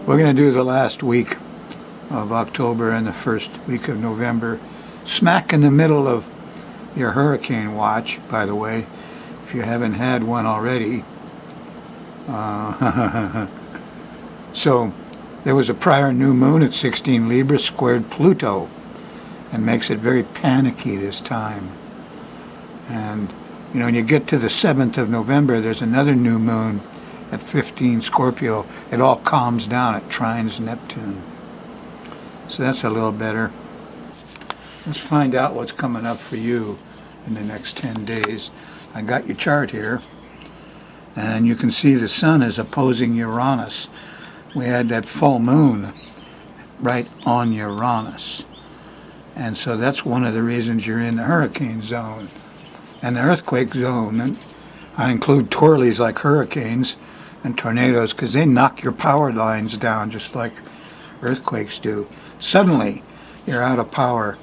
We're going to do the last week of October and the first week of November, smack in the middle of your hurricane watch, by the way, if you haven't had one already. So there was a prior new moon at 16 Libra squared Pluto, and makes it very panicky this time. And you know, when you get to the 7th of November, there's another new moon at 15 Scorpio. It all calms down. It trines Neptune. So that's a little better. Let's find out what's coming up for you in the next 10 days. I got your chart here, and you can see the sun is opposing Uranus. We had that full moon right on Uranus. And so that's one of the reasons you're in the hurricane zone and the earthquake zone. And I include twirlies like hurricanes and tornadoes because they knock your power lines down just like earthquakes do. Suddenly, you're out of power,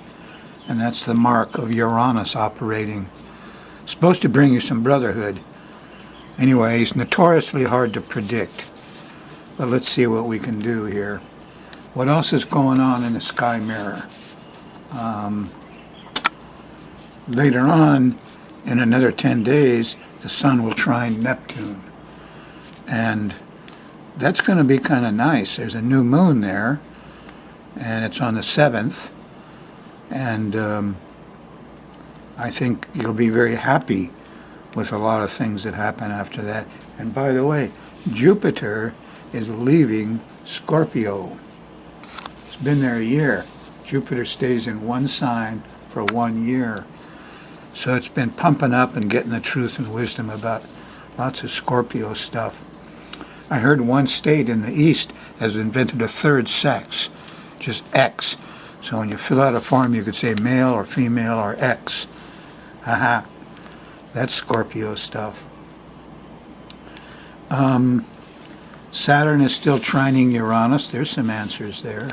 and that's the mark of Uranus operating. Supposed to bring you some brotherhood. Anyway, he's notoriously hard to predict. But let's see what we can do here. What else is going on in the sky mirror? Later on, in another 10 days, the sun will trine Neptune. And that's going to be kind of nice. There's a new moon there, and it's on the 7th. And I think you'll be very happy with a lot of things that happen after that. And by the way, Jupiter is leaving Scorpio. It's been there a year. Jupiter stays in one sign for 1 year. So it's been pumping up and getting the truth and wisdom about lots of Scorpio stuff. I heard one state in the East has invented a third sex, just X. So when you fill out a form, you could say male or female or X. Haha. That's Scorpio stuff. Saturn is still trining Uranus. There's some answers there.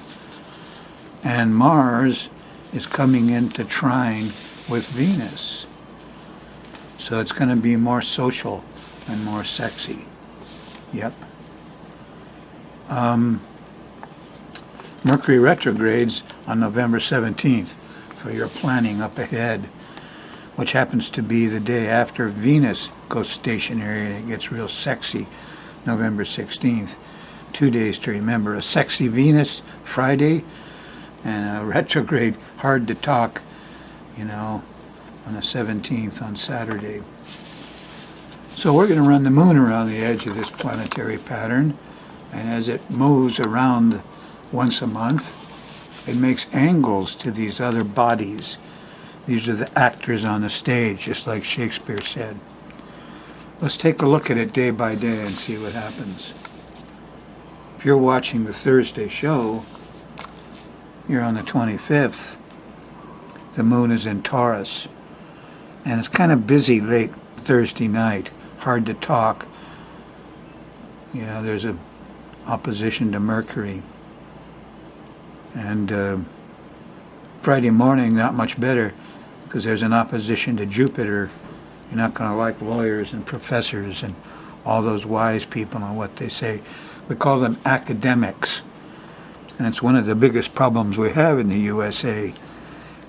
And Mars is coming into trine with Venus. So it's going to be more social and more sexy. Yep. Mercury retrogrades on November 17th for your planning up ahead, which happens to be the day after Venus goes stationary and it gets real sexy, November 16th. 2 days to remember. A sexy Venus Friday and a retrograde hard to talk, you know, on the 17th on Saturday. So we're going to run the moon around the edge of this planetary pattern, and as it moves around once a month, it makes angles to these other bodies. These are the actors on the stage, just like Shakespeare said. Let's take a look at it day by day and see what happens. If you're watching the Thursday show, you're on the 25th. The moon is in Taurus, and it's kind of busy late Thursday night. Hard to talk. You know, there's a opposition to Mercury. And Friday morning, not much better, because there's an opposition to Jupiter. You're not going to like lawyers and professors and all those wise people and what they say. We call them academics. And it's one of the biggest problems we have in the USA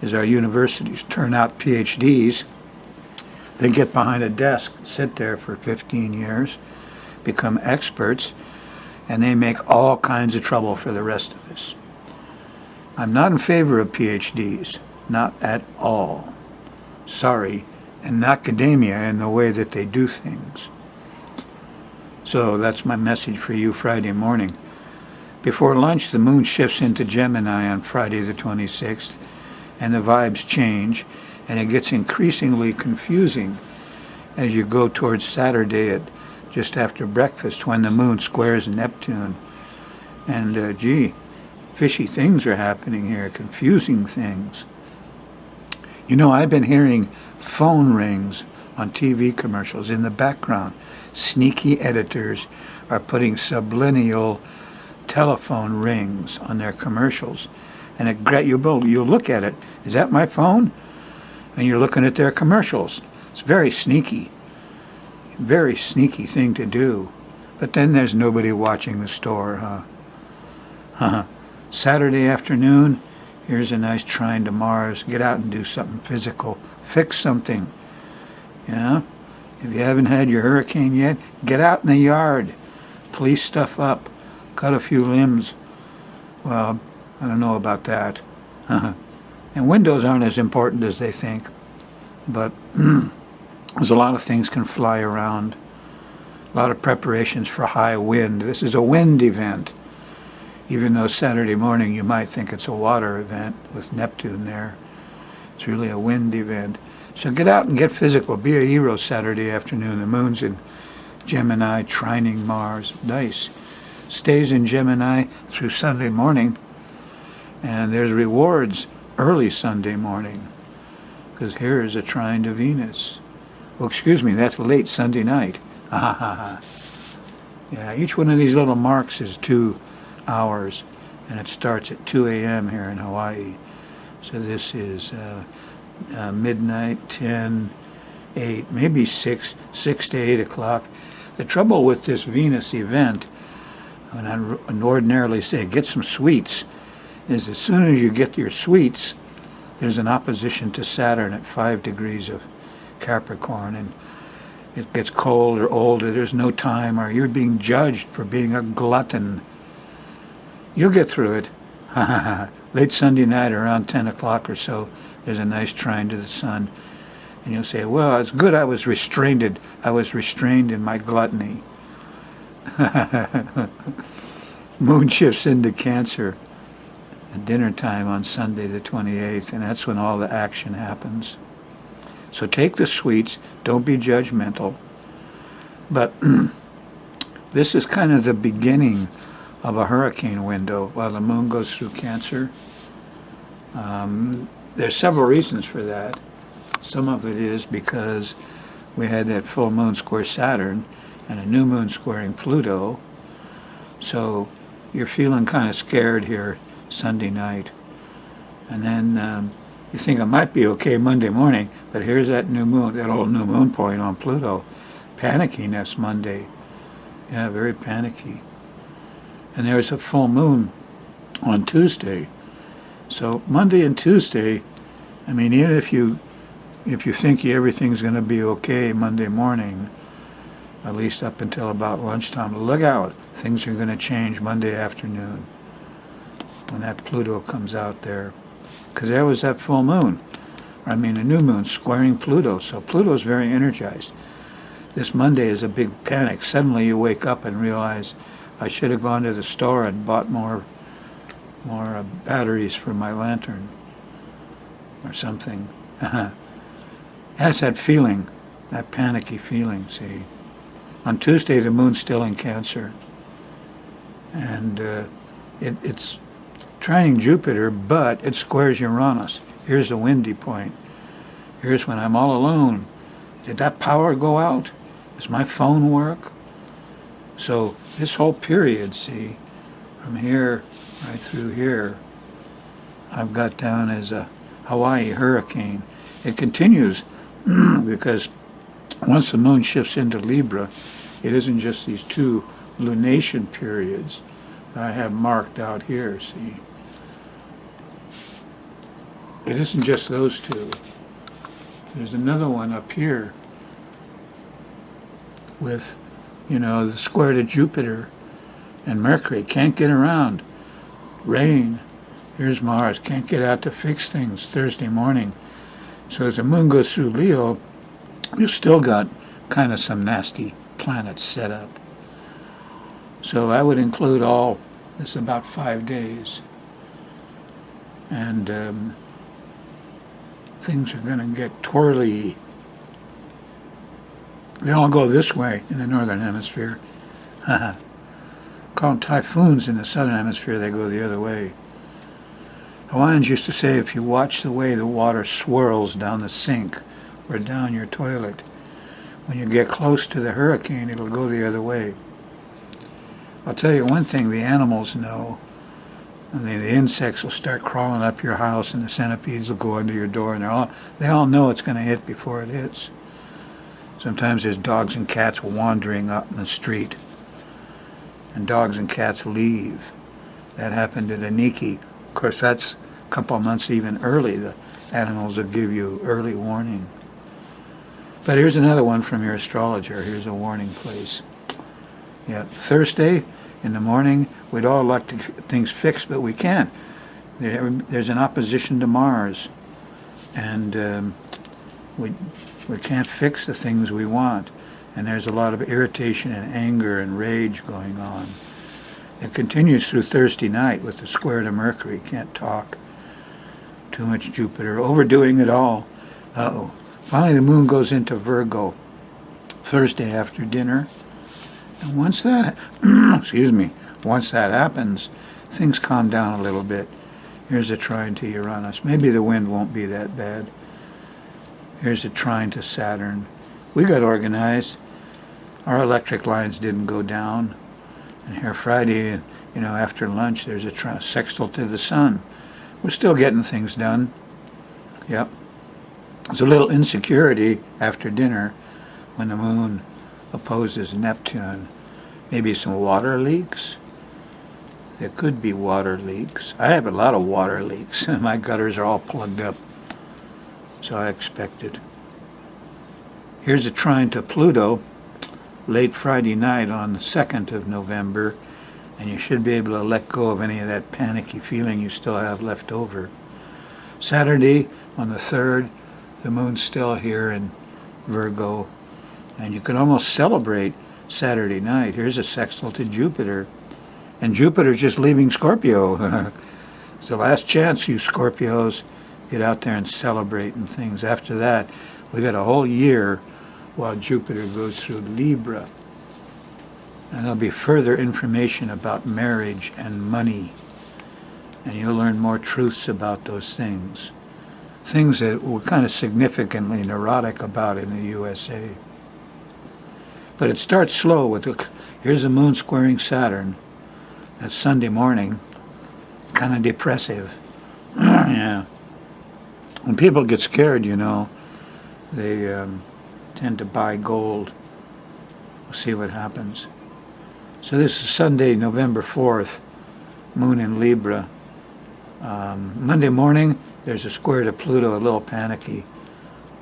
is our universities turn out PhDs. They get behind a desk, sit there for 15 years, become experts, and they make all kinds of trouble for the rest of us. I'm not in favor of PhDs, not at all. Sorry, and academia in the way that they do things. So that's my message for you Friday morning. Before lunch, the moon shifts into Gemini on Friday the 26th, and the vibes change, and it gets increasingly confusing as you go towards Saturday at just after breakfast when the moon squares Neptune. And gee, fishy things are happening here, confusing things. You know, I've been hearing phone rings on TV commercials in the background. Sneaky editors are putting subliminal telephone rings on their commercials. And you'll look at it. Is that my phone? And you're looking at their commercials. It's very sneaky. Very sneaky thing to do. But then there's nobody watching the store, huh? Saturday afternoon, here's a nice trine to Mars. Get out and do something physical. Fix something. You know? If you haven't had your hurricane yet, get out in the yard. Police stuff up. Cut a few limbs. Well, I don't know about that. And windows aren't as important as they think. But there's a lot of things can fly around. A lot of preparations for high wind. This is a wind event. Even though Saturday morning you might think it's a water event with Neptune there. It's really a wind event. So get out and get physical. Be a hero Saturday afternoon. The moon's in Gemini, trining Mars. Nice. Stays in Gemini through Sunday morning. And there's rewards early Sunday morning. Because here is a trine to Venus. Well, excuse me, that's late Sunday night. Yeah, each one of these little marks is 2 hours. And it starts at 2 a.m. here in Hawaii. So this is midnight, 10, 8, maybe 6 to 8 o'clock. The trouble with this Venus event, when I ordinarily say get some sweets, is as soon as you get your sweets, there's an opposition to Saturn at 5 degrees of Capricorn, and it gets cold or older, there's no time, or you're being judged for being a glutton. You'll get through it. Late Sunday night around 10 o'clock or so, there's a nice trine to the sun. And you'll say, well, it's good I was restrained. I was restrained in my gluttony. Moon shifts into Cancer at dinner time on Sunday the 28th, and that's when all the action happens. So take the sweets. Don't be judgmental. But this is kind of the beginning of a hurricane window while the moon goes through Cancer. There's several reasons for that. Some of it is because we had that full moon square Saturn and a new moon squaring Pluto. So you're feeling kind of scared here Sunday night. And then you think it might be okay Monday morning, but here's that new moon, that old new moon point on Pluto. Panickiness Monday. Yeah, very panicky. And there's a full moon on Tuesday. So Monday and Tuesday, I mean, even if you think everything's going to be okay Monday morning, at least up until about lunchtime, look out. Things are going to change Monday afternoon when that Pluto comes out there. Because there was that full moon, a new moon squaring Pluto. So Pluto's very energized. This Monday is a big panic. Suddenly you wake up and realize, I should have gone to the store and bought more batteries for my lantern or something. Has that feeling, that panicky feeling, see. On Tuesday, the moon's still in Cancer. And it's trining Jupiter, but it squares Uranus. Here's the windy point. Here's when I'm all alone. Did that power go out? Does my phone work? So this whole period, see, from here right through here, I've got down as a Hawaii hurricane. It continues because once the moon shifts into Libra, it isn't just these 2 lunation periods that I have marked out here, see. It isn't just those 2. There's another one up here with, the square to Jupiter and Mercury. Can't get around. Rain. Here's Mars. Can't get out to fix things Thursday morning. So as the moon goes through Leo, you've still got kind of some nasty planets set up. So I would include all this about 5 days. And things are going to get twirly. They all go this way in the northern hemisphere. Call them typhoons in the southern hemisphere, they go the other way. Hawaiians used to say if you watch the way the water swirls down the sink or down your toilet, when you get close to the hurricane, it'll go the other way. I'll tell you one thing the animals know. The insects will start crawling up your house and the centipedes will go under your door, and they all know it's going to hit before it hits. Sometimes there's dogs and cats wandering up in the street, and dogs and cats leave. That happened at Aniki. Of course, that's a couple of months even early. The animals will give you early warning. But here's another one from your astrologer. Here's a warning place. Yeah, Thursday in the morning, we'd all like to get things fixed, but we can't. There's an opposition to Mars, and we can't fix the things we want. And there's a lot of irritation and anger and rage going on. It continues through Thursday night with the square to Mercury. Can't talk. Too much Jupiter. Overdoing it all. Uh-oh. Finally, the moon goes into Virgo Thursday after dinner. And once that, once that happens, things calm down a little bit. Here's a trine to Uranus. Maybe the wind won't be that bad. Here's a trine to Saturn. We got organized. Our electric lines didn't go down. And here Friday, after lunch, there's a sextile to the sun. We're still getting things done. Yep. There's a little insecurity after dinner when the moon opposes Neptune. Maybe some water leaks. There could be water leaks. I have a lot of water leaks. My gutters are all plugged up. So I expected. Here's a trine to Pluto late Friday night on the 2nd of November, and you should be able to let go of any of that panicky feeling you still have left over. Saturday on the 3rd, the moon's still here in Virgo, and you can almost celebrate Saturday night. Here's a sextile to Jupiter, and Jupiter's just leaving Scorpio. It's the last chance, you Scorpios. Get out there and celebrate and things. After that, we got a whole year while Jupiter goes through Libra. And there'll be further information about marriage and money. And you'll learn more truths about those things. Things that we're kind of significantly neurotic about in the USA. But it starts slow with here's the moon squaring Saturn. That's Sunday morning. Kind of depressive. Yeah. When people get scared, they tend to buy gold. We'll see what happens. So this is Sunday, November 4th, moon in Libra. Monday morning, there's a square to Pluto, a little panicky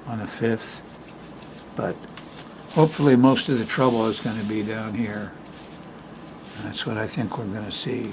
on the 5th. But hopefully most of the trouble is going to be down here. That's what I think we're going to see.